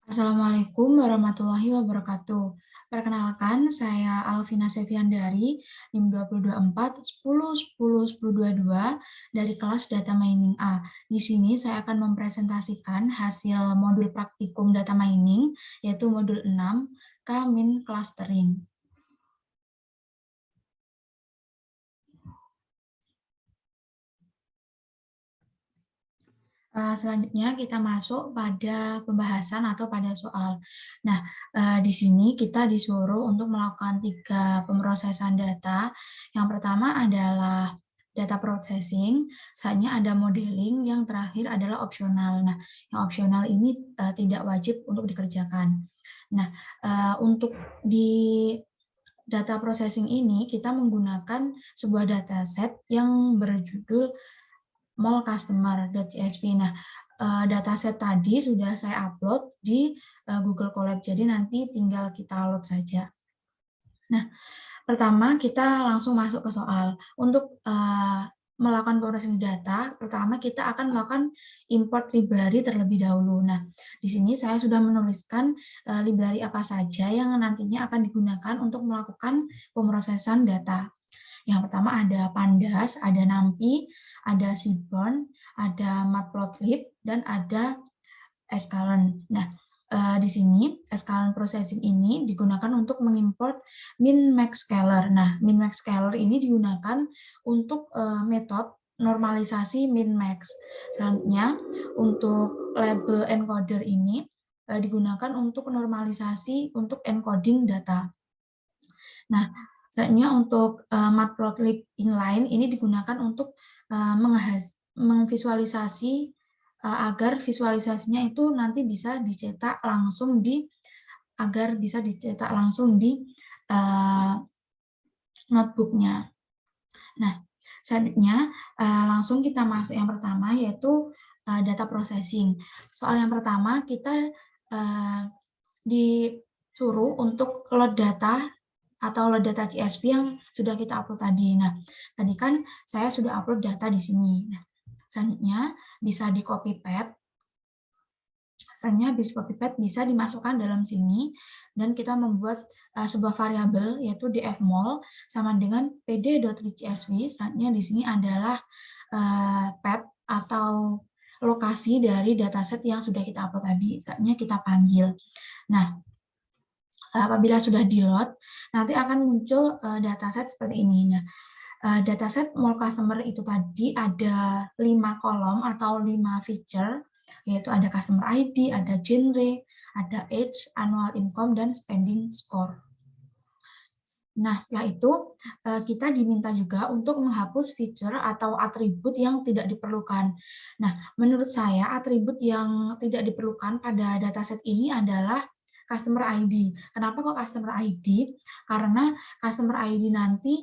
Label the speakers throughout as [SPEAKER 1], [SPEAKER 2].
[SPEAKER 1] Assalamualaikum warahmatullahi wabarakatuh. Perkenalkan, saya Alvina Seviandari, NIM 2024 10 10 10 22 dari kelas Data Mining A. Di sini saya akan mempresentasikan hasil modul praktikum Data Mining, yaitu modul 6, K-min Clustering. Selanjutnya kita masuk pada pembahasan atau pada soal. Nah, di sini kita disuruh untuk melakukan 3 pemrosesan data. Yang pertama adalah data processing, selanjutnya ada modeling, yang terakhir adalah opsional. Nah, yang opsional ini tidak wajib untuk dikerjakan. Nah, untuk di data processing ini kita menggunakan sebuah dataset yang berjudul mallcustomer.csv. Nah, dataset tadi sudah saya upload di Google Colab, jadi nanti tinggal kita load saja. Nah, pertama kita langsung masuk ke soal. Untuk melakukan processing data, pertama kita akan melakukan import library terlebih dahulu. Nah, di sini saya sudah menuliskan library apa saja yang nantinya akan digunakan untuk melakukan pemrosesan data. Yang pertama ada Pandas, ada NumPy, ada Seaborn, ada Matplotlib, dan ada Scikit. Nah, di sini Scikit processing ini digunakan untuk mengimport min-max scalar. Nah, min-max scalar ini digunakan untuk metode normalisasi min-max. Selanjutnya, untuk label encoder ini digunakan untuk normalisasi untuk encoding data. Nah, selanjutnya untuk matplotlib inline ini digunakan untuk memvisualisasi agar visualisasinya itu nanti bisa dicetak langsung di notebooknya. Nah, selanjutnya langsung kita masuk yang pertama, yaitu data processing. Soal yang pertama kita disuruh untuk load data atau load data CSV yang sudah kita upload tadi. Nah, tadi kan saya sudah upload data di sini. Nah, selanjutnya bisa di copy paste. Selanjutnya bisa dimasukkan dalam sini dan kita membuat sebuah variabel yaitu dfmol sama dengan pd.readcsv. Selanjutnya di sini adalah path atau lokasi dari dataset yang sudah kita upload tadi. Selanjutnya kita panggil. Nah, apabila sudah di-load, nanti akan muncul dataset seperti ini. Nah, dataset mall customer itu tadi ada 5 kolom atau 5 feature, yaitu ada customer ID, ada genre, ada age, annual income, dan spending score. Nah, setelah itu kita diminta juga untuk menghapus feature atau atribut yang tidak diperlukan. Nah, menurut saya atribut yang tidak diperlukan pada dataset ini adalah customer ID. Kenapa kok customer ID? Karena customer ID nanti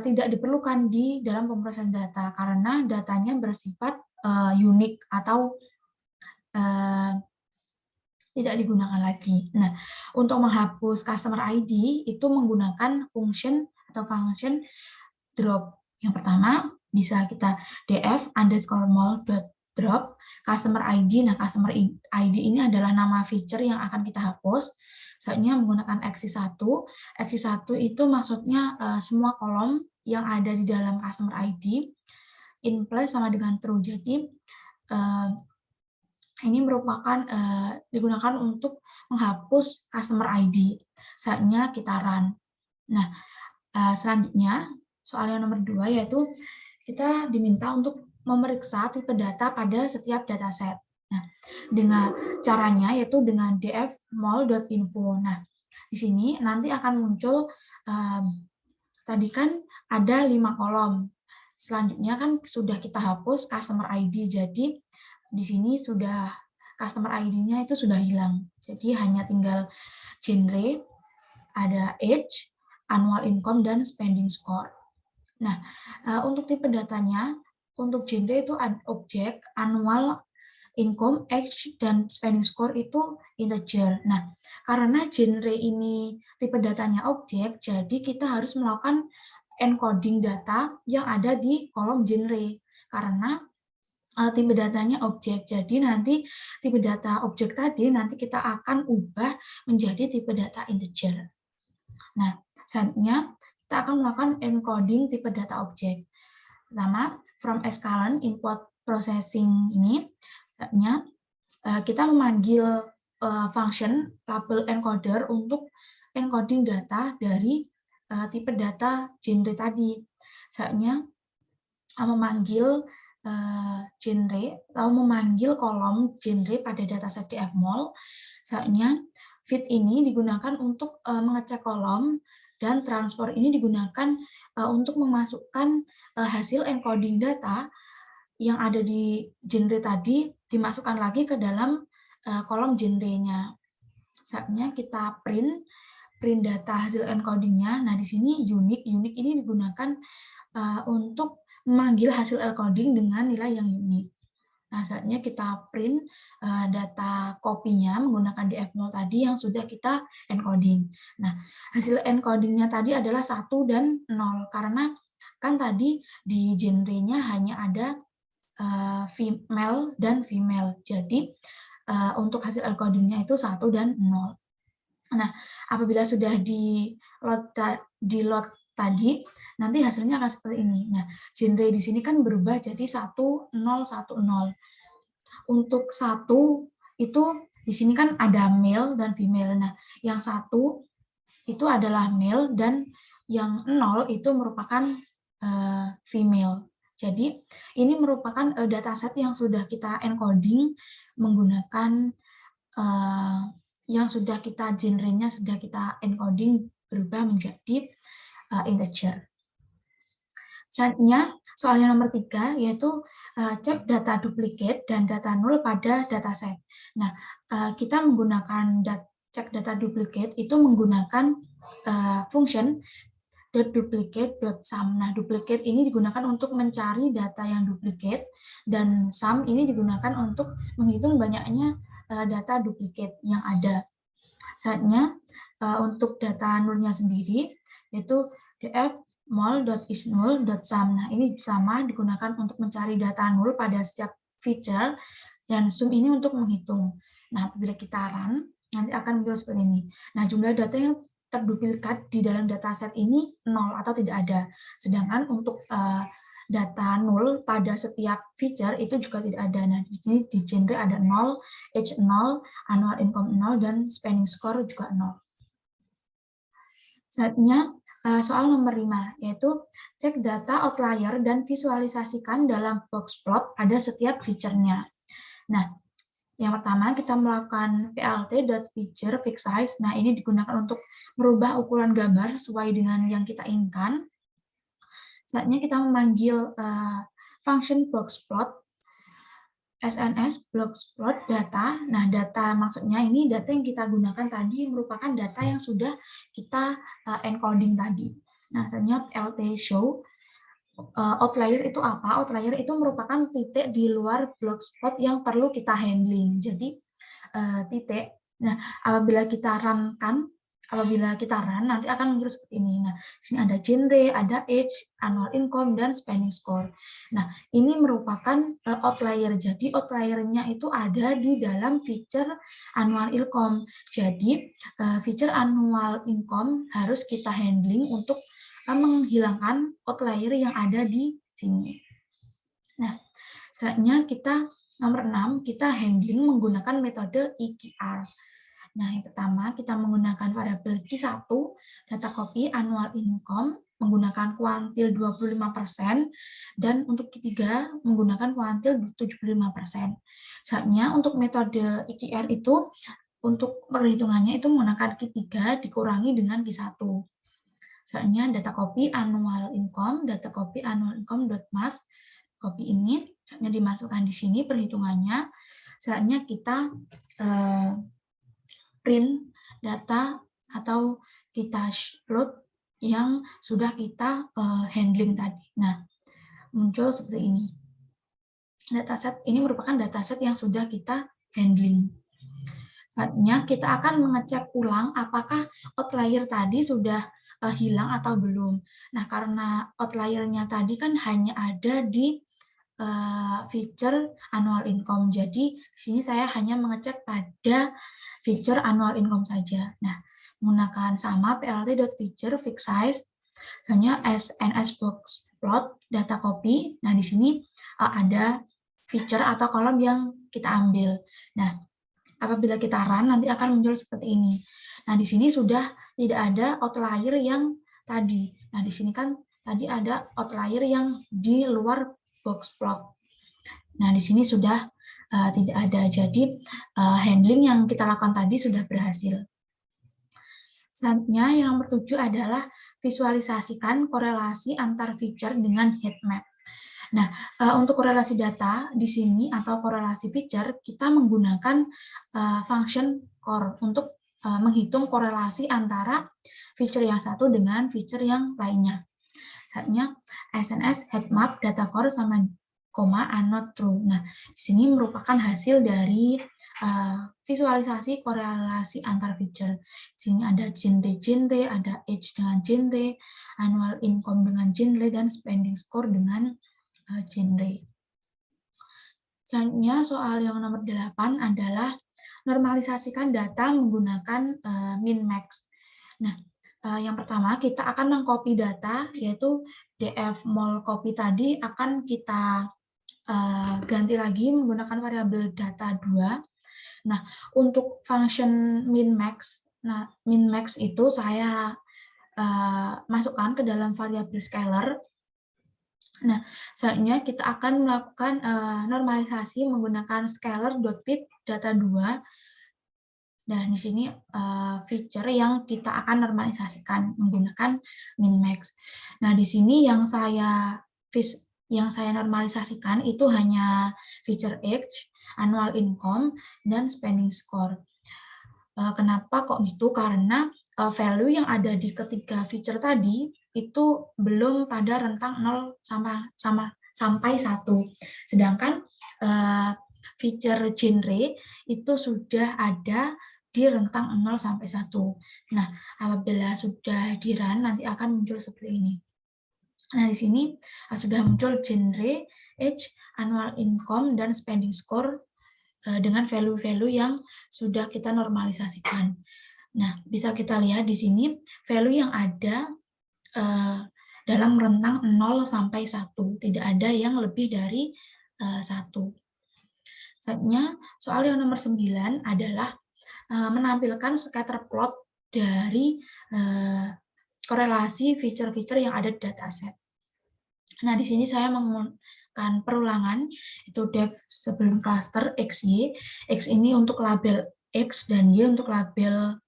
[SPEAKER 1] tidak diperlukan di dalam pemrosesan data karena datanya bersifat unik atau tidak digunakan lagi. Nah, untuk menghapus customer ID itu menggunakan function drop. Yang pertama bisa kita df_mall.drop customer ID. Nah, customer ID ini adalah nama feature yang akan kita hapus. Selanjutnya menggunakan x1. x1 itu maksudnya semua kolom yang ada di dalam customer ID in place sama dengan true. Jadi ini merupakan digunakan untuk menghapus customer ID. Saatnya kita run. Nah, selanjutnya soal yang nomor 2 yaitu kita diminta untuk memeriksa tipe data pada setiap dataset. Nah, dengan caranya yaitu dengan df_mall.info. Nah, di sini nanti akan muncul tadi kan ada 5 kolom. Selanjutnya kan sudah kita hapus customer ID. Jadi di sini sudah customer ID-nya itu sudah hilang. Jadi hanya tinggal genre, ada age, annual income, dan spending score. Nah, untuk tipe datanya, untuk genre itu ada objek, annual income, age, dan spending score itu integer. Nah, karena genre ini tipe datanya objek, jadi kita harus melakukan encoding data yang ada di kolom genre. Karena tipe datanya objek. Jadi nanti tipe data objek tadi nanti kita akan ubah menjadi tipe data integer. Nah, selanjutnya kita akan melakukan encoding tipe data objek. Pertama, from sklearn input processing ini, kita memanggil function label encoder untuk encoding data dari tipe data genre tadi. Misalnya memanggil genre atau memanggil kolom genre pada dataset dfmol. Misalnya fit ini digunakan untuk mengecek kolom dan transfer ini digunakan untuk memasukkan hasil encoding data yang ada di genre tadi dimasukkan lagi ke dalam kolom genrenya. Misalnya kita print data hasil encodingnya. Nah, di sini unique ini digunakan untuk memanggil hasil encoding dengan nilai yang unik. Nah, saatnya kita print data kopinya menggunakan dfmol tadi yang sudah kita encoding. Nah, hasil encodingnya tadi adalah 1 dan 0, karena kan tadi di genrenya hanya ada male dan female. Jadi, untuk hasil encodingnya itu 1 dan 0. Nah, apabila sudah di load tadi, nanti hasilnya akan seperti ini. Nah, genre di sini kan berubah jadi 1, 0, 1, 0. Untuk 1 itu di sini kan ada male dan female. Nah, yang 1 itu adalah male dan yang 0 itu merupakan female. Jadi, ini merupakan dataset yang sudah kita encoding menggunakan yang sudah kita genrenya sudah kita encoding berubah menjadi integer. Selanjutnya, soal yang nomor 3, yaitu cek data duplicate dan data null pada dataset. Nah, kita menggunakan cek data duplicate itu menggunakan function .duplicate.sum. Nah, duplicate ini digunakan untuk mencari data yang duplicate, dan sum ini digunakan untuk menghitung banyaknya data duplicate yang ada. Saatnya untuk data nullnya sendiri, yaitu df_mol.isNull.sum. Nah, ini sama digunakan untuk mencari data null pada setiap feature, dan sum ini untuk menghitung. Nah, apabila kita run, nanti akan muncul seperti ini. Nah, jumlah data yang terduplikat di dalam dataset ini 0 atau tidak ada. Sedangkan untuk data null pada setiap feature itu juga tidak ada. Nah, di sini di genre ada 0, age 0, annual income 0, dan spending score juga 0. Selanjutnya, soal nomor 5, yaitu cek data outlier dan visualisasikan dalam box plot pada setiap feature-nya. Nah, yang pertama kita melakukan plt.feature fixed size. Nah, ini digunakan untuk merubah ukuran gambar sesuai dengan yang kita inginkan. Saatnya kita memanggil function boxplot, SNS boxplot data. Nah, data maksudnya ini data yang kita gunakan tadi merupakan data yang sudah kita encoding tadi. Nah, saatnya plt show. Outlier itu apa? Outlier itu merupakan titik di luar boxplot yang perlu kita handling. Jadi titik. Nah, apabila kita run nanti akan muncul seperti ini. Nah, di sini ada genre, ada age, annual income, dan spending score. Nah, ini merupakan outlier. Jadi outliernya itu ada di dalam feature annual income. Jadi feature annual income harus kita handling untuk menghilangkan outlier yang ada di sini. Nah, selanjutnya kita nomor 6, kita handling menggunakan metode EQR. Nah, yang pertama kita menggunakan variabel Q1, data copy annual income menggunakan kuantil 25%, dan untuk Q3 menggunakan kuantil 75%. Saatnya untuk metode EQR itu untuk perhitungannya itu menggunakan Q3 dikurangi dengan Q1. Soalnya data copy annual income .mas, copy ini saatnya dimasukkan di sini perhitungannya. Saatnya kita print data atau kita load yang sudah kita handling tadi. Nah, muncul seperti ini. Dataset ini merupakan dataset yang sudah kita handling. Saatnya kita akan mengecek ulang apakah outlier tadi sudah hilang atau belum. Nah, karena outliernya tadi kan hanya ada di feature annual income. Jadi di sini saya hanya mengecek pada feature annual income saja. Nah, menggunakan sama plt.feature fixed size, misalnya SNS box plot data copy. Nah, di sini ada feature atau kolom yang kita ambil. Nah, apabila kita run nanti akan muncul seperti ini. Nah, di sini sudah tidak ada outlier yang tadi. Nah, di sini kan tadi ada outlier yang di luar box plot. Nah, di sini sudah tidak ada. Jadi, handling yang kita lakukan tadi sudah berhasil. Selanjutnya, yang nomor 7 adalah visualisasikan korelasi antar feature dengan heat map. Nah, untuk korelasi data di sini atau korelasi feature, kita menggunakan function core untuk menghitung korelasi antara feature yang satu dengan feature yang lainnya. Misalnya, SNS heatmap data core sama koma not true. Nah, di sini merupakan hasil dari visualisasi korelasi antar feature. Di sini ada genre, ada age dengan genre, annual income dengan genre, dan spending score dengan genre. Selanjutnya soal yang nomor 8 adalah normalisasikan data menggunakan min-max. Nah, yang pertama kita akan mengcopy data, yaitu df mol copy tadi akan kita ganti lagi menggunakan variabel data 2. Nah, untuk function min-max, nah min-max itu saya masukkan ke dalam variabel scalar. Nah, selanjutnya kita akan melakukan normalisasi menggunakan scalar.fit data 2. Dan di sini feature yang kita akan normalisasikan menggunakan min-max. Nah, di sini yang saya normalisasikan itu hanya feature age, annual income, dan spending score. Kenapa kok gitu? Karena value yang ada di ketiga feature tadi itu belum pada rentang 0 sampai 1. Sedangkan feature genre itu sudah ada di rentang 0 sampai 1. Nah, apabila sudah di-run nanti akan muncul seperti ini. Nah, di sini sudah muncul genre, age, annual income, dan spending score dengan value-value yang sudah kita normalisasikan. Nah, bisa kita lihat di sini value yang ada dalam rentang 0 sampai 1. Tidak ada yang lebih dari 1. Selanjutnya, soal yang nomor 9 adalah menampilkan scatter plot dari korelasi feature-feature yang ada di dataset. Nah, di sini saya menggunakan perulangan, itu def sebelum cluster XY. X ini untuk label X dan Y untuk label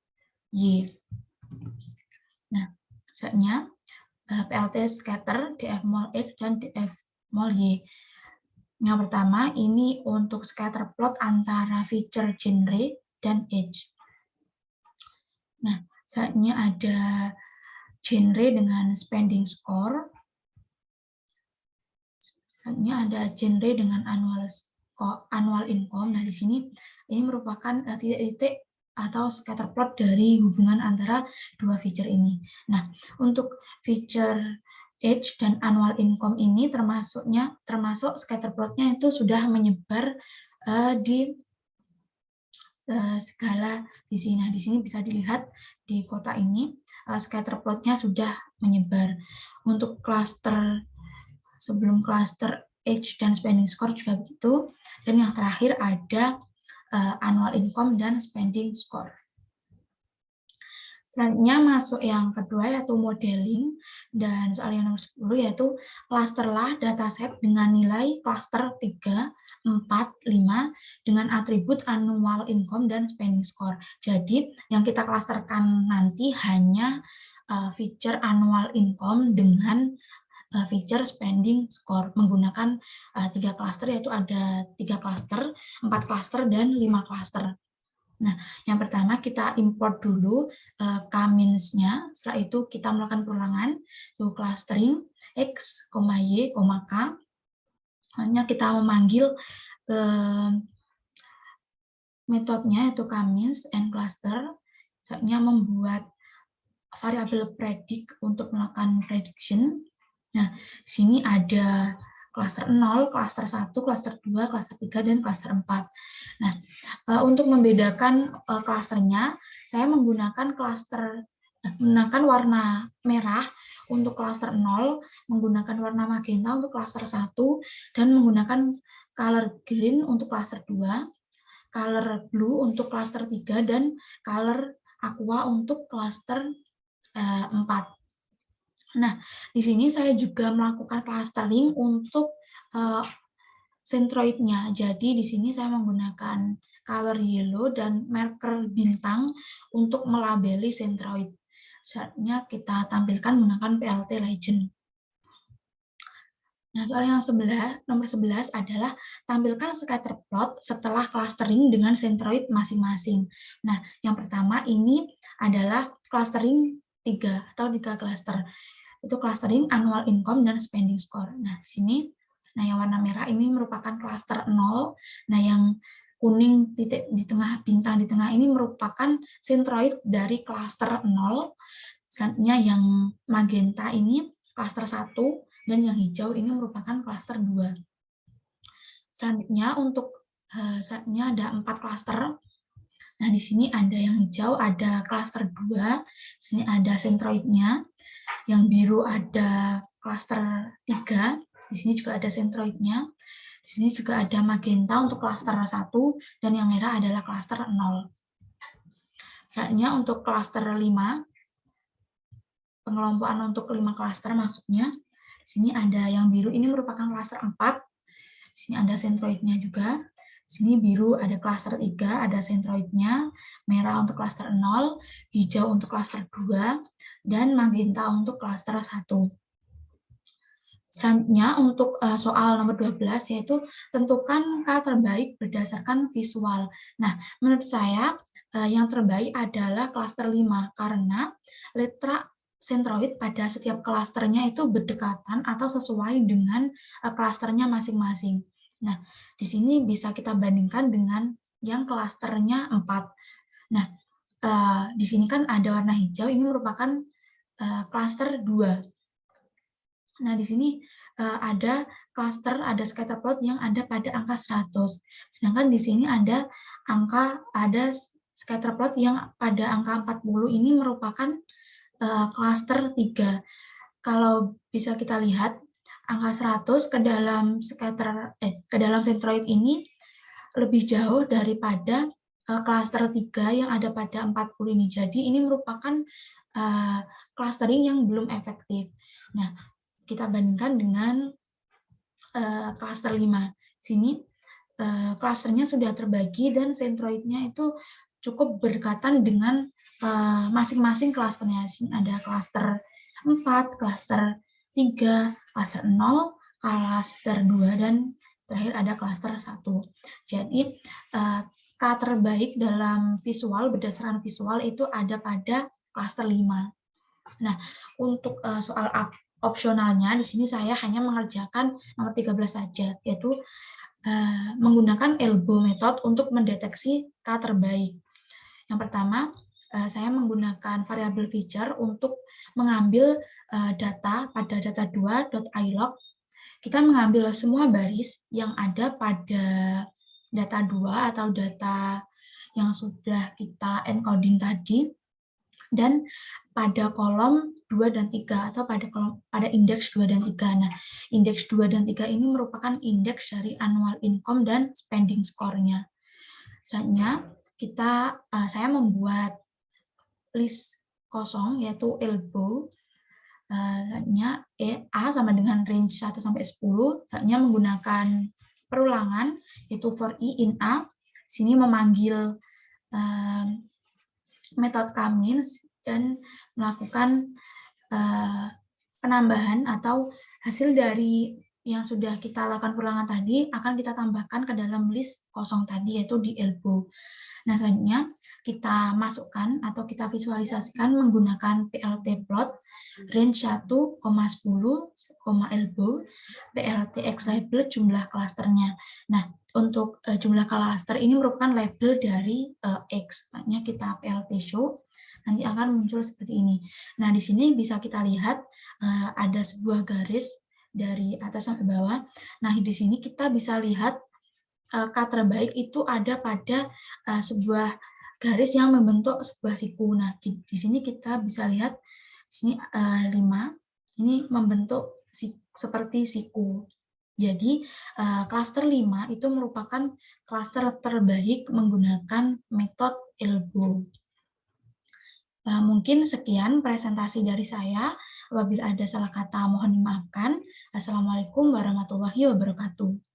[SPEAKER 1] Y. Nah, misalnya PLT scatter, df mol X, dan df mol Y. Yang pertama, ini untuk scatter plot antara feature genre dan age. Nah, misalnya ada genre dengan spending score. Misalnya ada genre dengan annual income. Nah, di sini ini merupakan titik-titik atau scatter plot dari hubungan antara dua feature ini. Nah, untuk feature age dan annual income ini termasuk scatter plotnya itu sudah menyebar di segala di sini. Nah, di sini bisa dilihat di kotak ini scatter plotnya sudah menyebar. Untuk cluster sebelum cluster age dan spending score juga begitu. Dan yang terakhir ada annual income dan spending score. Selanjutnya masuk yang kedua yaitu modeling, dan soal yang nomor 10 yaitu clusterlah dataset dengan nilai cluster 3, 4, 5 dengan atribut annual income dan spending score. Jadi yang kita clusterkan nanti hanya feature annual income dengan feature spending score menggunakan 3 cluster, yaitu ada 3 cluster, 4 cluster, dan 5 cluster. Nah, yang pertama kita import dulu k-nya, setelah itu kita melakukan perulangan, itu clustering X, Y, K. Hanya kita memanggil metodenya yaitu k-means and cluster, misalnya membuat variabel predict untuk melakukan prediction. Nah, di sini ada klaster 0, klaster 1, klaster 2, klaster 3, dan klaster 4. Nah, untuk membedakan klasternya, saya menggunakan warna merah untuk klaster 0, menggunakan warna magenta untuk klaster 1, dan menggunakan color green untuk klaster 2, color blue untuk klaster 3, dan color aqua untuk klaster 4. Nah, di sini saya juga melakukan clustering untuk centroidnya. Jadi di sini saya menggunakan color yellow dan marker bintang untuk melabeli centroid. Saatnya kita tampilkan menggunakan PLT Legend. Nah, soal yang nomor 11 adalah tampilkan scatter plot setelah clustering dengan centroid masing-masing. Nah, yang pertama ini adalah clustering 3 cluster. Itu clustering annual income dan spending score. Nah, di sini, yang warna merah ini merupakan cluster 0. Nah, yang kuning titik di tengah, bintang di tengah ini merupakan centroid dari cluster 0. Selanjutnya yang magenta ini cluster 1 dan yang hijau ini merupakan cluster 2. Selanjutnya untuk saatnya ada 4 cluster. Nah, di sini ada yang hijau, ada cluster 2, di sini ada centroidnya. Yang biru ada cluster 3, di sini juga ada centroidnya. Di sini juga ada magenta untuk cluster 1, dan yang merah adalah cluster 0. Selanjutnya untuk cluster 5, pengelompokan untuk 5 cluster maksudnya. Di sini ada yang biru, ini merupakan cluster 4. Di sini ada centroidnya juga. Di sini biru ada cluster 3, ada centroidnya, merah untuk cluster 0, hijau untuk cluster 2, dan magenta untuk cluster 1. Selanjutnya untuk soal nomor 12 yaitu tentukan K terbaik berdasarkan visual. Nah, menurut saya yang terbaik adalah cluster 5 karena letra centroid pada setiap klasternya itu berdekatan atau sesuai dengan klasternya masing-masing. Nah, di sini bisa kita bandingkan dengan yang klasternya 4. Nah, di sini kan ada warna hijau, ini merupakan klaster 2. Nah, di sini ada cluster, ada scatter plot yang ada pada angka 100. Sedangkan di sini ada scatter plot yang pada angka 40, ini merupakan cluster 3. Kalau bisa kita lihat, angka 100 ke dalam centroid ini lebih jauh daripada cluster 3 yang ada pada 40 ini. Jadi ini merupakan clustering yang belum efektif. Nah, kita bandingkan dengan cluster 5. Sini clusternya sudah terbagi dan centroidnya itu cukup berdekatan dengan masing-masing clusternya. Sini ada cluster 4, cluster 3, cluster 0, cluster 2, dan terakhir ada cluster 1. Jadi K terbaik dalam visual, berdasarkan visual itu ada pada cluster 5. Nah, untuk soal opsionalnya, di sini saya hanya mengerjakan nomor 13 saja, yaitu menggunakan elbow method untuk mendeteksi K terbaik. Yang pertama, saya menggunakan variabel feature untuk mengambil data pada data2.ilog. Kita mengambil semua baris yang ada pada data 2 atau data yang sudah kita encoding tadi, dan pada kolom 2 dan 3 atau pada indeks 2 dan 3. Nah, indeks 2 dan 3 ini merupakan indeks dari annual income dan spending score-nya. Selanjutnya, saya membuat list kosong yaitu elbow. Selanjutnya A sama dengan range 1 sampai 10. Selanjutnya menggunakan perulangan yaitu for I in A. Sini memanggil metode K-means dan melakukan penambahan atau hasil dari yang sudah kita lakukan perulangan tadi akan kita tambahkan ke dalam list kosong tadi, yaitu di elbow. Nah, selanjutnya kita masukkan atau kita visualisasikan menggunakan PLT plot range 1, 10, elbow, PLT X label jumlah klasternya. Nah, untuk jumlah klaster ini merupakan label dari X. Makanya kita PLT show, nanti akan muncul seperti ini. Nah, di sini bisa kita lihat ada sebuah garis dari atas sampai bawah. Nah, di sini kita bisa lihat K terbaik itu ada pada sebuah garis yang membentuk sebuah siku. Nah, di sini kita bisa lihat di sini 5 ini membentuk seperti siku. Jadi klaster 5 itu merupakan klaster terbaik menggunakan metode elbow. Mungkin sekian presentasi dari saya. Apabila ada salah kata mohon dimaafkan. Assalamualaikum warahmatullahi wabarakatuh.